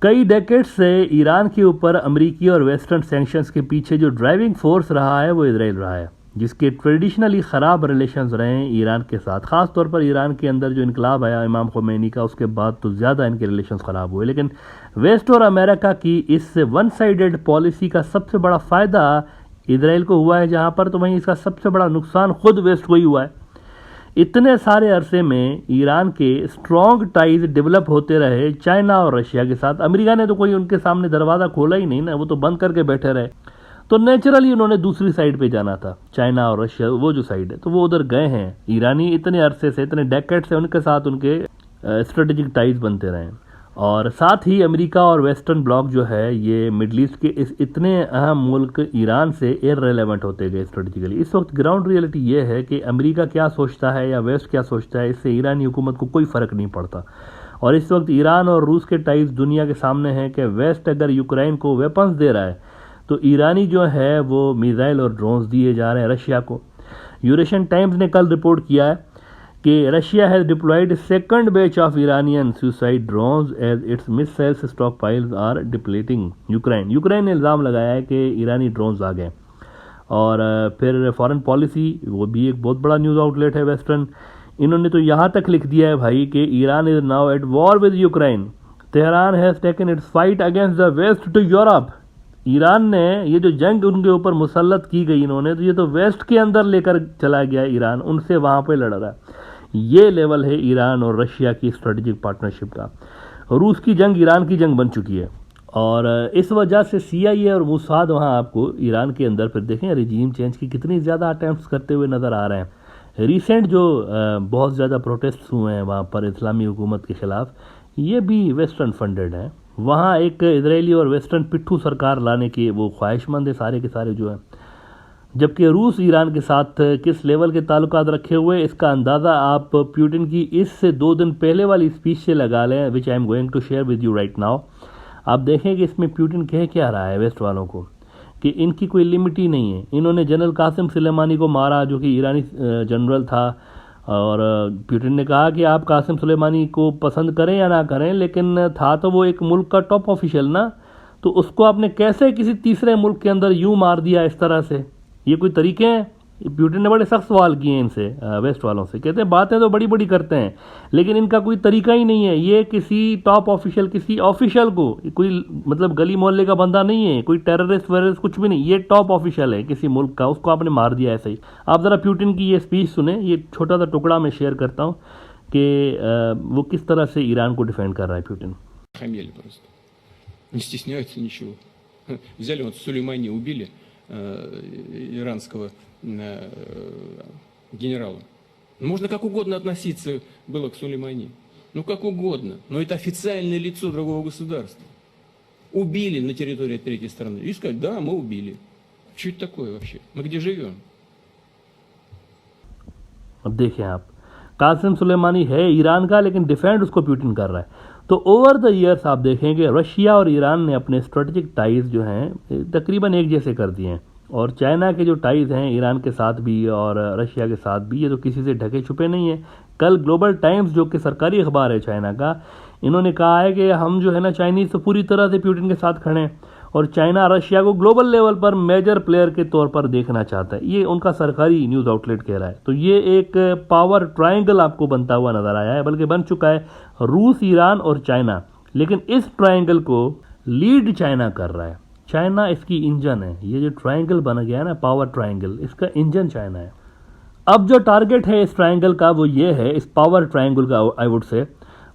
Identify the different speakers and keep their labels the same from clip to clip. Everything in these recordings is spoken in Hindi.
Speaker 1: कई डेकेड्स से ईरान के ऊपर अमेरिकी और वेस्टर्न सैंक्शंस के पीछे जो ड्राइविंग फोर्स रहा है वो इजराइल रहा है, जिसके ट्रेडिशनली ख़राब रिलेशंस रहे हैं ईरान के साथ। ख़ास तौर पर ईरान के अंदर जो इनकलाब आया इमाम ख़ुमैनी का, उसके बाद तो ज़्यादा इनके रिलेशंस ख़राब हुए। लेकिन वेस्ट और अमेरिका की इस वन साइडेड पॉलिसी का सबसे बड़ा फ़ायदा इजराइल को हुआ है जहाँ पर, तो वहीं इसका सबसे बड़ा नुकसान खुद वेस्ट को ही हुआ है। इतने सारे अरसे में ईरान के स्ट्रॉन्ग टाइज डेवलप होते रहे चाइना और रशिया के साथ। अमेरिका ने तो कोई उनके सामने दरवाज़ा खोला ही नहीं ना, वो तो बंद करके बैठे रहे। तो नेचुरली उन्होंने दूसरी साइड पे जाना था, चाइना और रशिया वो जो साइड है, तो वो उधर गए हैं। ईरानी इतने अरसे से, इतने डेकेड से उनके साथ उनके स्ट्रेटेजिक टाइज बनते रहे। और साथ ही अमेरिका और वेस्टर्न ब्लॉक जो है ये मिडल ईस्ट के इस इतने अहम मुल्क ईरान से इररिलेवेंट होते गए स्ट्रेटेजिकली। इस वक्त ग्राउंड रियलिटी ये है कि अमेरिका क्या सोचता है या वेस्ट क्या सोचता है, इससे ईरानी हुकूमत को कोई फ़र्क नहीं पड़ता। और इस वक्त ईरान और रूस के टाइज दुनिया के सामने हैं कि वेस्ट अगर यूक्रेन को वेपन्स दे रहा है तो ईरानी जो है वो मिसाइल और ड्रोन्स दिए जा रहे हैं रशिया को। यूरेशियन टाइम्स ने कल रिपोर्ट किया है कि Russia has deployed second batch of Iranian suicide drones as its missiles stockpiles are depleting Ukraine ने इल्ज़ाम लगाया है कि ईरानी ड्रोन्स आ गए। और फिर फॉरेन पॉलिसी, वो भी एक बहुत बड़ा न्यूज़ आउटलेट है वेस्टर्न, इन्होंने तो यहाँ तक लिख दिया है भाई कि Iran is now at war with Ukraine, Tehran has taken its fight against the West to Europe. Iran ने ये जो जंग उनके ऊपर मुसल्लत की गई इन्होंने, तो ये तो वेस्ट के अंदर लेकर चला गया ईरान, उनसे वहाँ पे लड़ रहा है। ये लेवल है ईरान और रशिया की स्ट्रेटेजिक पार्टनरशिप का। रूस की जंग ईरान की जंग बन चुकी है और इस वजह से CIA और मोसाद वहाँ आपको ईरान के अंदर फिर देखें रिजीम चेंज की कितनी ज़्यादा अटैम्प्ट्स करते हुए नज़र आ रहे हैं। रिसेंट जो बहुत ज़्यादा प्रोटेस्ट हुए हैं वहाँ पर इस्लामी हुकूमत के ख़िलाफ़, ये भी वेस्टर्न फंडेड हैं। वहाँ एक इजरायली और वेस्टर्न पिट्ठू सरकार लाने की वो ख्वाहिशमंद है सारे के सारे जो हैं। जबकि रूस ईरान के साथ किस लेवल के ताल्लुकात रखे हुए, इसका अंदाज़ा आप पुतिन की इससे 2 दिन पहले वाली स्पीच से लगा लें, which I am going to share with you right now. आप देखें कि इसमें पुतिन कह क्या रहा है वेस्ट वालों को कि इनकी कोई लिमिट ही नहीं है। इन्होंने जनरल कासिम सुलेमानी को मारा जो कि ईरानी जनरल था, और पुतिन ने कहा कि आप कासिम सुलेमानी को पसंद करें या ना करें, लेकिन था तो वो एक मुल्क का टॉप ऑफिशियल ना, तो उसको आपने कैसे किसी तीसरे मुल्क के अंदर यूं मार दिया इस तरह से? ये कोई तरीके हैं? पुतिन ने बड़े सख्त सवाल किए हैं इनसे, वेस्ट वालों से। कहते हैं बातें तो बड़ी बड़ी करते हैं लेकिन इनका कोई तरीका ही नहीं है। ये किसी टॉप ऑफिशियल, किसी ऑफिशियल को, कोई मतलब गली मोहल्ले का बंदा नहीं है, कोई टेररिस्ट वेररिस्ट कुछ भी नहीं, ये टॉप ऑफिशियल है किसी मुल्क का, उसको आपने मार दिया ऐसे ही। आप ज़रा पुतिन की ये स्पीच सुने, ये छोटा सा टुकड़ा मैं शेयर करता हूँ कि वो किस तरह से ईरान को डिफेंड कर रहा है पुतिन।
Speaker 2: Не стесняются ничего. Взяли вот Сулеймани, убили иранского генерала. Можно как угодно относиться было к Сулеймани. Ну как угодно. Но это официальное лицо другого государства. Убили на территории третьей страны. И сказать, да, мы убили. Что это такое вообще? Мы где живем?
Speaker 1: अब देखें आप, कासिम सुलेमानी है ईरान का लेकिन डिफेंड उसको पुतिन कर रहा है। तो ओवर द ईयर्स आप देखेंगे रशिया और ईरान ने अपने स्ट्रेटेजिक टाइज जो हैं तकरीबन एक जैसे कर दिए हैं। और चाइना के जो टाइज हैं ईरान के साथ भी और रशिया के साथ भी, ये तो किसी से ढके छुपे नहीं है। कल ग्लोबल टाइम्स जो कि सरकारी अखबार है चाइना का, इन्होंने कहा है कि हम जो है ना चाइनीज़ तो पूरी तरह से पुतिन के साथ खड़े हैं और चाइना रशिया को ग्लोबल लेवल पर मेजर प्लेयर के तौर पर देखना चाहता है। ये उनका सरकारी न्यूज़ आउटलेट कह रहा है। तो ये एक पावर ट्रायंगल आपको बनता हुआ नजर आया है, बल्कि बन चुका है, रूस, ईरान और चाइना। लेकिन इस ट्रायंगल को लीड चाइना कर रहा है। चाइना इसकी इंजन है। ये जो ट्रायंगल बन गया है ना, पावर ट्रायंगल, इसका इंजन चाइना है। अब जो टारगेट है इस ट्रायंगल का वो ये है, इस पावर ट्रायंगल का आई वुड से,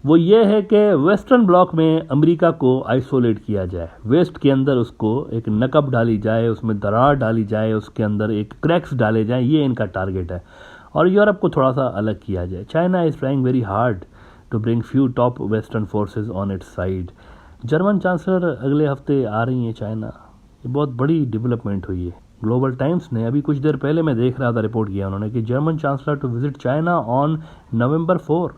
Speaker 1: वो ये है कि वेस्टर्न ब्लॉक में अमेरिका को आइसोलेट किया जाए, वेस्ट के अंदर उसको एक नकब डाली जाए, उसमें दरार डाली जाए, उसके अंदर एक क्रैक्स डाले जाए, ये इनका टारगेट है। और यूरोप को थोड़ा सा अलग किया जाए। China is trying very hard to bring few top western forces on its side. German chancellor अगले हफ्ते आ रही हैं चाइना। ये बहुत बड़ी डेवलपमेंट हुई है। ग्लोबल टाइम्स ने अभी कुछ देर पहले, मैं देख रहा था, रिपोर्ट किया उन्होंने कि German chancellor to visit China on November 4,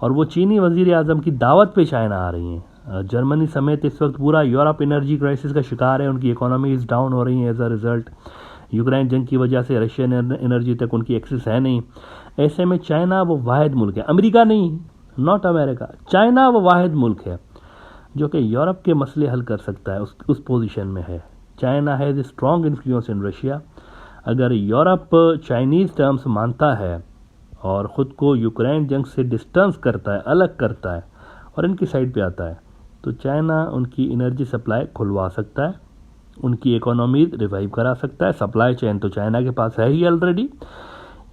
Speaker 1: और वो चीनी वजीर आज़म की दावत पे चाइना आ रही हैं। जर्मनी समेत इस वक्त पूरा यूरोप एनर्जी क्राइसिस का शिकार है। उनकी इकोनॉमीज डाउन हो रही हैं एज अ रिज़ल्ट। यूक्रेन जंग की वजह से रशियन एनर्जी तक उनकी एक्सेस है नहीं। ऐसे में चाइना वो वाहिद मुल्क है, अमेरिका नहीं, नॉट अमेरिका, चाइना वो वाहिद मुल्क है जो कि यूरोप के मसले हल कर सकता है, उस पोजीशन में है। China has a strong influence in Russia. अगर यूरोप चाइनीज़ टर्म्स मानता है और ख़ुद को यूक्रेन जंग से डिस्टेंस करता है, अलग करता है और इनकी साइड पे आता है, तो चाइना उनकी एनर्जी सप्लाई खुलवा सकता है, उनकी इकोनॉमी रिवाइव करा सकता है। सप्लाई चेन तो चाइना के पास है ही ऑलरेडी।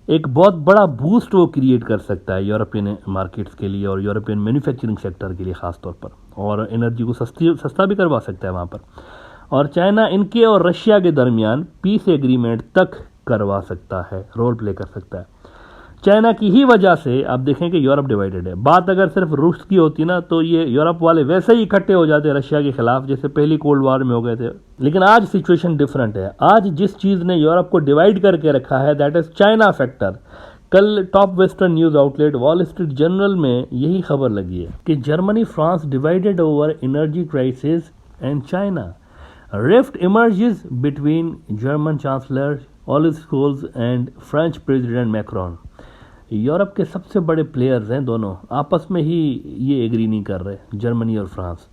Speaker 1: एक बहुत बड़ा बूस्ट वो क्रिएट कर सकता है यूरोपियन मार्केट्स के लिए और यूरोपियन मैन्युफैक्चरिंग सेक्टर के लिए ख़ास तौर पर, और एनर्जी को सस्ता भी करवा सकता है वहाँ पर। और चाइना इनके और रशिया के दरमियान पीस एग्रीमेंट तक करवा सकता है, रोल प्ले कर सकता है। चाइना की ही वजह से आप देखें कि यूरोप डिवाइडेड है। बात अगर सिर्फ रूस की होती ना तो ये यूरोप वाले वैसे ही इकट्ठे हो जाते रशिया के खिलाफ, जैसे पहली कोल्ड वॉर में हो गए थे। लेकिन आज सिचुएशन डिफरेंट है। आज जिस चीज़ ने यूरोप को डिवाइड करके रखा है दैट इज चाइना फैक्टर। कल top western news outlet Wall Street Journal में यही खबर लगी है कि Germany France divided over energy crisis and China. Rift emerges between German chancellor Olaf Scholz and French president Macron. Europe के सबसे बड़े प्लेयर्स हैं दोनों, आपस में ही ये एग्री नहीं कर रहे, जर्मनी और फ्रांस।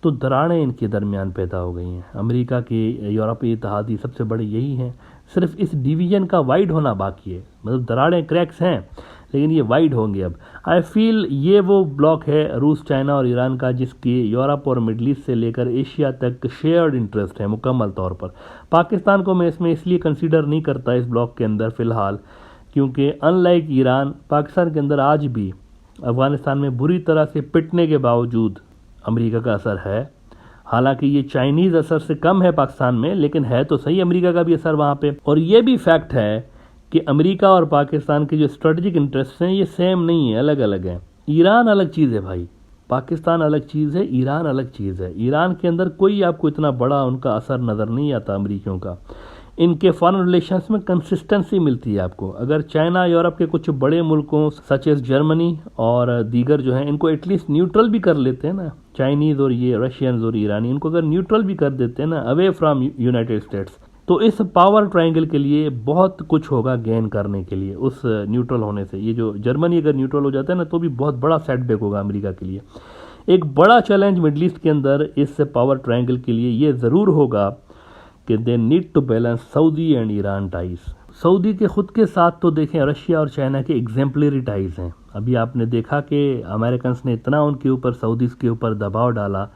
Speaker 1: तो दरारें इनके दरमियान पैदा हो गई हैं। अमेरिका के यूरोपीय इत्तेहादी सबसे बड़े यही हैं। सिर्फ इस डिवीजन का वाइड होना बाकी है, मतलब दरारें क्रैक्स हैं लेकिन ये वाइड होंगे अब। आई फील ये वो ब्लॉक है रूस, चाइना और ईरान का जिसकी यूरोप और मिडल ईस्ट से लेकर एशिया तक शेयर्ड इंटरेस्ट है मुकम्मल तौर पर। पाकिस्तान को मैं इसमें इसलिए कंसीडर नहीं करता इस ब्लॉक के अंदर फ़िलहाल, क्योंकि अनलाइक ईरान, पाकिस्तान के अंदर आज भी अफ़गानिस्तान में बुरी तरह से पिटने के बावजूद अमेरिका का असर है। हालांकि ये चाइनीज़ असर से कम है पाकिस्तान में, लेकिन है तो सही अमेरिका का भी असर वहाँ पे। और ये भी फैक्ट है कि अमेरिका और पाकिस्तान के जो स्ट्रेटजिक इंटरेस्ट हैं ये सेम नहीं है, अलग अलग हैं। ईरान अलग चीज़ है भाई, पाकिस्तान अलग चीज़ है, ईरान अलग चीज़ है। ईरान के अंदर कोई आपको इतना बड़ा उनका असर नज़र नहीं आता अमेरिकियों का। इनके फॉरेन रिलेशंस में कंसिस्टेंसी मिलती है आपको। अगर चाइना यूरोप के कुछ बड़े मुल्कों सच एज जर्मनी और दीगर जो हैं इनको एटलीस्ट न्यूट्रल भी कर लेते हैं ना, चाइनीज़ और ये रशियंस और ईरानी, इनको अगर न्यूट्रल भी कर देते हैं ना अवे फ्रॉम यूनाइटेड स्टेट्स, तो इस पावर ट्रायंगल के लिए बहुत कुछ होगा गेन करने के लिए उस न्यूट्रल होने से। ये जो जर्मनी अगर न्यूट्रल हो जाता है ना तो भी बहुत बड़ा सेटबैक होगा अमेरिका के लिए। एक बड़ा चैलेंज मिडल ईस्ट के अंदर इस पावर ट्रायंगल के लिए ये ज़रूर होगा कि they need to balance Saudi and Iran ties. Saudi के खुद के साथ तो देखें रशिया और चाइना के एग्जाम्पलरी टाइज हैं। अभी आपने देखा कि अमेरिकन ने इतना उनके ऊपर, सऊदीज़ के ऊपर दबाव डाला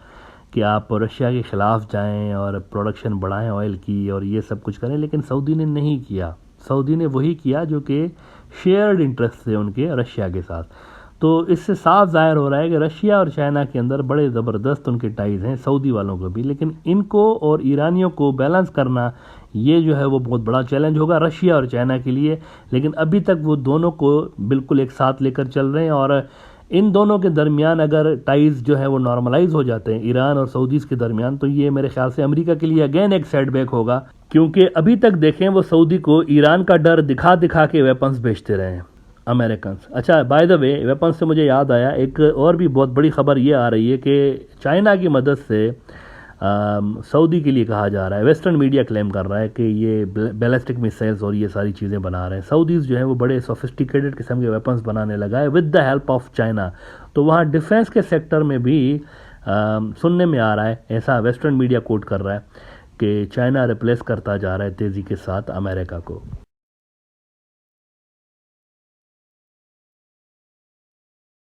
Speaker 1: कि आप रशिया के ख़िलाफ़ जाएं और प्रोडक्शन बढ़ाएं ऑयल की और ये सब कुछ करें, लेकिन सऊदी ने नहीं किया। सऊदी ने वही किया जो कि शेयर्ड इंटरेस्ट थे उनके रशिया के साथ। तो इससे साफ जाहिर हो रहा है कि रशिया और चाइना के अंदर बड़े ज़बरदस्त उनके टाइज़ हैं, सऊदी वालों को भी। लेकिन इनको और ईरानियों को बैलेंस करना ये जो है वो बहुत बड़ा चैलेंज होगा रशिया और चाइना के लिए। लेकिन अभी तक वो दोनों को बिल्कुल एक साथ लेकर चल रहे हैं और इन दोनों के दरमियान अगर टाइज़ जो है वो नॉर्मलाइज हो जाते हैं ईरान और सऊदीज़ के दरमियान, तो ये मेरे ख्याल से अमेरिका के लिए अगेन एक सेटबैक होगा। क्योंकि अभी तक देखें वो सऊदी को ईरान का डर दिखा दिखा के वेपन्स बेचते रहे हैं अमेरिकन। अच्छा, बाय द वे वेपन्स से मुझे याद आया एक और भी बहुत बड़ी खबर ये आ रही है कि चाइना की मदद से सऊदी के लिए कहा जा रहा है, वेस्टर्न मीडिया क्लेम कर रहा है कि ये बैलिस्टिक मिसाइल्स और ये सारी चीज़ें बना रहे हैं। सऊदीज़ जो है वो बड़े सोफिस्टिकेटेड किस्म के वेपन्स बनाने लगा है with the help of China. तो वहाँ डिफेंस के सेक्टर में भी सुनने में आ रहा है, ऐसा वेस्टर्न मीडिया कोट कर रहा है कि चाइना रिप्लेस करता जा रहा है तेज़ी के साथ अमेरिका को।